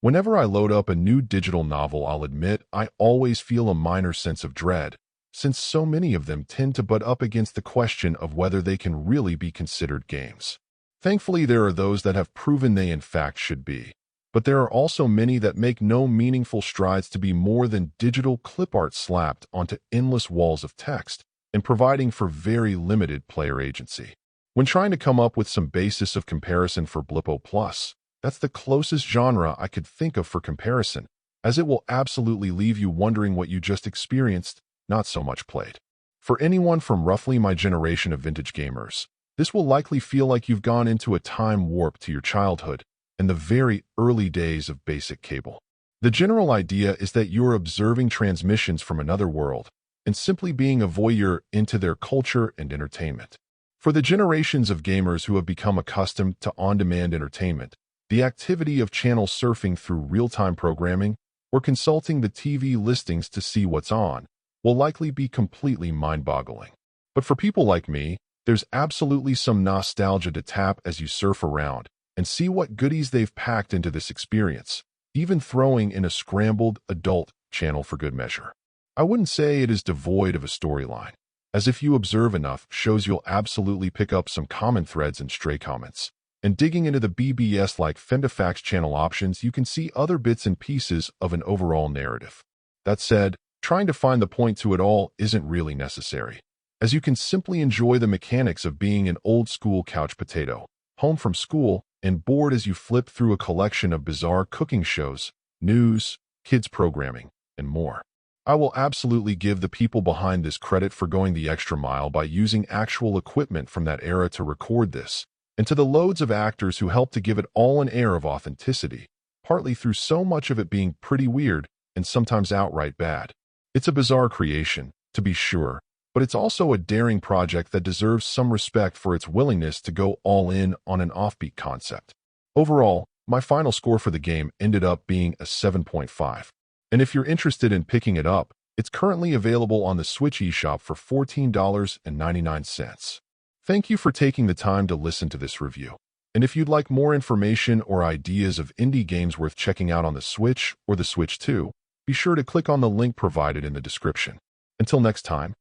Whenever I load up a new digital novel, I'll admit I always feel a minor sense of dread, since so many of them tend to butt up against the question of whether they can really be considered games. Thankfully, there are those that have proven they in fact should be. But there are also many that make no meaningful strides to be more than digital clip art slapped onto endless walls of text and providing for very limited player agency. When trying to come up with some basis of comparison for Blippo Plus, that's the closest genre I could think of for comparison, as it will absolutely leave you wondering what you just experienced, not so much played. For anyone from roughly my generation of vintage gamers, this will likely feel like you've gone into a time warp to your childhood and the very early days of basic cable. The general idea is that you're observing transmissions from another world and simply being a voyeur into their culture and entertainment. For the generations of gamers who have become accustomed to on-demand entertainment, the activity of channel surfing through real-time programming or consulting the TV listings to see what's on will likely be completely mind-boggling. But for people like me, there's absolutely some nostalgia to tap as you surf around and see what goodies they've packed into this experience, even throwing in a scrambled adult channel for good measure. I wouldn't say it is devoid of a storyline, as if you observe enough shows you'll absolutely pick up some common threads and stray comments. And digging into the BBS-like Fendifax channel options, you can see other bits and pieces of an overall narrative. That said, trying to find the point to it all isn't really necessary, as you can simply enjoy the mechanics of being an old-school couch potato, home from school, and bored as you flip through a collection of bizarre cooking shows, news, kids programming, and more. I will absolutely give the people behind this credit for going the extra mile by using actual equipment from that era to record this, and to the loads of actors who helped to give it all an air of authenticity, partly through so much of it being pretty weird and sometimes outright bad. It's a bizarre creation, to be sure, but it's also a daring project that deserves some respect for its willingness to go all in on an offbeat concept. Overall, my final score for the game ended up being a 7.5. And if you're interested in picking it up, it's currently available on the Switch eShop for $14.99. Thank you for taking the time to listen to this review. And if you'd like more information or ideas of indie games worth checking out on the Switch or the Switch 2, be sure to click on the link provided in the description. Until next time,